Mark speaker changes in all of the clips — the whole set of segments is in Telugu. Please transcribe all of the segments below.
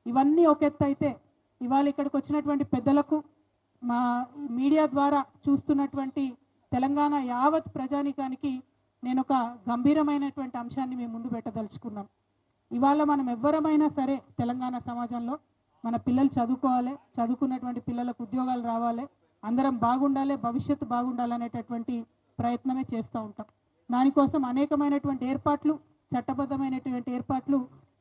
Speaker 1: ఇవన్నీ ఒక ఎత్తు అయితే ఇవాళ ఇక్కడికి వచ్చినటువంటి పెద్దలకు మా మీడియా ద్వారా చూస్తున్నటువంటి తెలంగాణ యావత్ ప్రజానికానికి నేను ఒక గంభీరమైనటువంటి అంశాన్ని మేము ముందు పెట్టదలుచుకున్నాం. ఇవాళ మనం ఎవ్వరమైనా సరే తెలంగాణ సమాజంలో మన పిల్లలు చదువుకోవాలి, చదువుకున్నటువంటి పిల్లలకు ఉద్యోగాలు రావాలి, అందరం బాగుండాలి, భవిష్యత్తు బాగుండాలనేటటువంటి ప్రయత్నమే చేస్తూ ఉంటాం. దానికోసం అనేకమైనటువంటి ఏర్పాట్లు, చట్టబద్ధమైనటువంటి ఏర్పాట్లు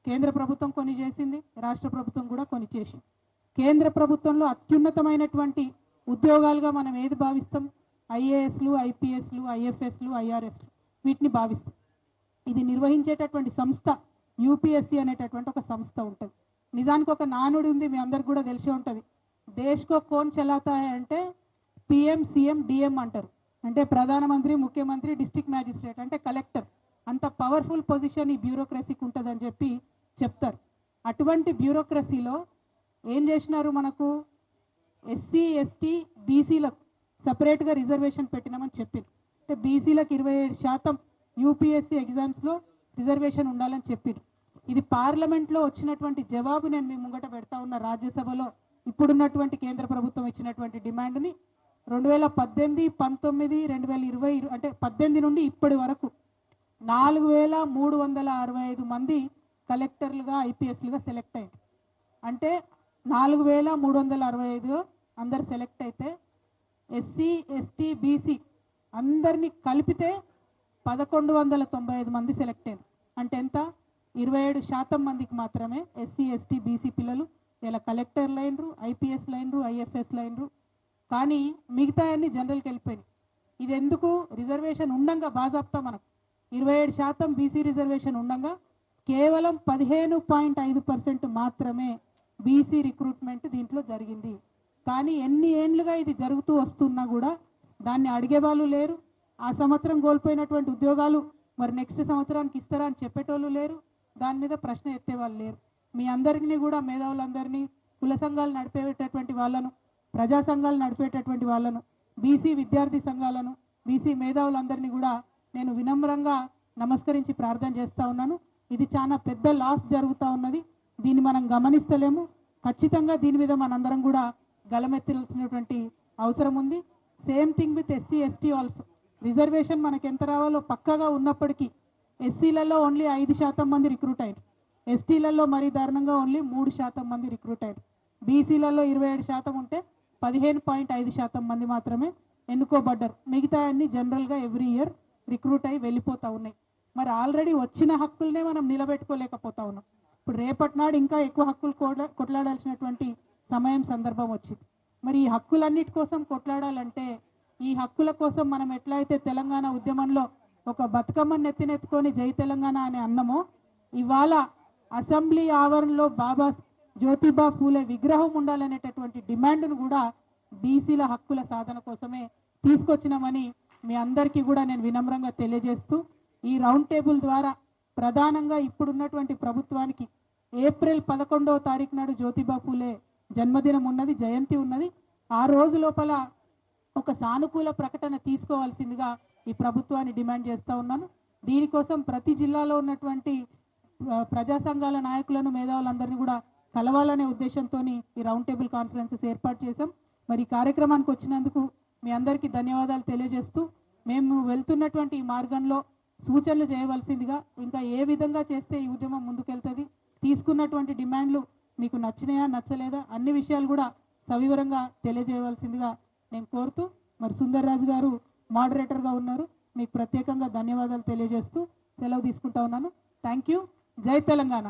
Speaker 1: కేంద్ర ప్రభుత్వం కొన్ని చేసింది, రాష్ట్ర ప్రభుత్వం కూడా కొన్ని చేసింది. కేంద్ర ప్రభుత్వంలో అత్యున్నతమైనటువంటి ఉద్యోగాలుగా మనం ఏది భావిస్తాం? ఐఏఎస్లు, ఐపీఎస్లు, ఐఎఫ్ఎస్లు, ఐఆర్ఎస్లు వీటిని భావిస్తాం. ఇది నిర్వహించేటటువంటి సంస్థ యూపీఎస్సీ అనేటటువంటి ఒక సంస్థ ఉంటుంది. నిజానికి ఒక నానుడి ఉంది, మీ అందరికి కూడా తెలిసే ఉంటుంది. దేశ్కో కోన్ చలాతా హై అంటే పిఎం, సీఎం, డిఎం అంటారు. అంటే ప్రధానమంత్రి, ముఖ్యమంత్రి, డిస్ట్రిక్ట్ మ్యాజిస్ట్రేట్ అంటే కలెక్టర్. అంత పవర్ఫుల్ పొజిషన్ ఈ బ్యూరోక్రసీకి ఉంటుందని చెప్పి చెప్తారు. అటువంటి బ్యూరోక్రసీలో ఏం చేసినారు? మనకు ఎస్సీ, ఎస్టీ, బీసీలకు సపరేట్గా రిజర్వేషన్ పెట్టినామని చెప్పింది. అంటే బీసీలకు 27% యూపీఎస్సీ ఎగ్జామ్స్లో రిజర్వేషన్ ఉండాలని చెప్పింది. ఇది పార్లమెంట్లో వచ్చినటువంటి జవాబు నేను మీ ముంగట పెడతా ఉన్న. రాజ్యసభలో ఇప్పుడున్నటువంటి కేంద్ర ప్రభుత్వం ఇచ్చినటువంటి డిమాండ్ని 2018, 19, 2020 అంటే 18 నుండి ఇప్పటి వరకు 4365 మంది కలెక్టర్లుగా, ఐపీఎస్లుగా సెలెక్ట్ అయ్యారు. అంటే 4365 అందరు సెలెక్ట్ అయితే ఎస్సీ, ఎస్టీ, బీసీ అందరినీ కలిపితే 1195 మంది సెలెక్ట్ అయ్యారు. అంటే ఎంత? 27% మందికి మాత్రమే ఎస్సీ, ఎస్టీ, బీసీ పిల్లలు ఇలా కలెక్టర్లు అయినరు, ఐపీఎస్లు అయినరు, ఐఎఫ్ఎస్లు అయినరు. కానీ మిగతా అన్ని జనరల్కి వెళ్ళిపోయినాయి. ఇది ఎందుకు? రిజర్వేషన్ ఉండంగా బాజాప్తా మనకు 27% బీసీ రిజర్వేషన్ ఉండంగా కేవలం 15.5% మాత్రమే బీసీ రిక్రూట్మెంట్ దీంట్లో జరిగింది. కానీ ఎన్ని ఏండ్లుగా ఇది జరుగుతూ వస్తున్నా కూడా దాన్ని అడిగే వాళ్ళు లేరు. ఆ సంవత్సరం కోల్పోయినటువంటి ఉద్యోగాలు మరి నెక్స్ట్ సంవత్సరానికి ఇస్తారా అని చెప్పేటోళ్ళు లేరు. దాని మీద ప్రశ్న ఎత్తేవాళ్ళు లేరు. మీ అందరినీ కూడా, మేధావులందరినీ, కుల సంఘాలు నడిపేటటువంటి వాళ్ళను, ప్రజా సంఘాలు నడిపేటటువంటి వాళ్ళను, బీసీ విద్యార్థి సంఘాలను, బీసీ మేధావులందరినీ కూడా నేను వినమ్రంగా నమస్కరించి ప్రార్థన చేస్తూ ఉన్నాను. ఇది చాలా పెద్ద లాస్ జరుగుతూ ఉన్నది. దీన్ని మనం గమనిస్తలేము. ఖచ్చితంగా దీని మీద మనందరం కూడా గలమెత్తాల్సినటువంటి అవసరం ఉంది. Same thing with SC, ST also. Reservation మనకు ఎంత రావాలో పక్కగా ఉన్నప్పటికీ ఎస్సీలలో ఓన్లీ 5% మంది రిక్రూట్ అయ్యారు. ఎస్టీలలో మరీ దారుణంగా ఓన్లీ 3% మంది రిక్రూట్ అయ్యారు. బీసీలలో 27% ఉంటే 15.5% మంది మాత్రమే ఎన్నుకోబడ్డారు. మిగతా అన్ని జనరల్గా ఎవ్రీ ఇయర్ రిక్రూట్ అయ్యి వెళ్ళిపోతూ ఉన్నాయి. మరి ఆల్రెడీ వచ్చిన హక్కులనే మనం నిలబెట్టుకోలేకపోతా ఉన్నాం. ఇప్పుడు రేపటి నాడు ఇంకా ఎక్కువ హక్కులు కొట్లాడాల్సినటువంటి సమయం, సందర్భం వచ్చింది. మరి ఈ హక్కులన్నిటి కోసం కొట్లాడాలంటే, ఈ హక్కుల కోసం మనం ఎట్లయితే తెలంగాణ ఉద్యమంలో ఒక బతుకమ్మను నెత్తినెత్తుకొని జై తెలంగాణ అని అన్నమో, ఇవాళ అసెంబ్లీ ఆవరణలో బాబా జ్యోతిబా ఫూలే విగ్రహం ఉండాలనేటటువంటి డిమాండ్ను కూడా బీసీల హక్కుల సాధన కోసమే తీసుకొచ్చినామని మీ అందరికీ కూడా నేను వినమ్రంగా తెలియజేస్తూ, ఈ రౌండ్ టేబుల్ ద్వారా ప్రధానంగా ఇప్పుడున్నటువంటి ప్రభుత్వానికి ఏప్రిల్ 11వ తారీఖు నాడు జ్యోతిబా ఫూలే జన్మదినం ఉన్నది, జయంతి ఉన్నది. ఆ రోజు లోపల ఒక సానుకూల ప్రకటన తీసుకోవాల్సిందిగా ఈ ప్రభుత్వాన్ని డిమాండ్ చేస్తూ ఉన్నాను. దీనికోసం ప్రతి జిల్లాలో ఉన్నటువంటి ప్రజా సంఘాల నాయకులను, మేధావులందరినీ కూడా కలవాలనే ఉద్దేశంతో ఈ రౌండ్ టేబుల్ కాన్ఫరెన్సెస్ ఏర్పాటు చేశాం. మరి ఈ కార్యక్రమానికి వచ్చినందుకు మీ అందరికీ ధన్యవాదాలు తెలియజేస్తూ, మేము వెళ్తున్నటువంటి ఈ మార్గంలో సూచనలు చేయవలసిందిగా, ఇంకా ఏ విధంగా చేస్తే ఈ ఉద్యమం ముందుకెళ్తుంది, తీసుకున్నటువంటి డిమాండ్లు మీకు నచ్చినాయా, నచ్చలేదా, అన్ని విషయాలు కూడా సవివరంగా తెలియజేయవలసిందిగా నేను కోరుతూ, మరి సుందర్ రాజు గారు మోడరేటర్గా ఉన్నారు, మీకు ప్రత్యేకంగా ధన్యవాదాలు తెలియజేస్తూ సెలవు తీసుకుంటా ఉన్నాను. Thank you. జై తెలంగాణ.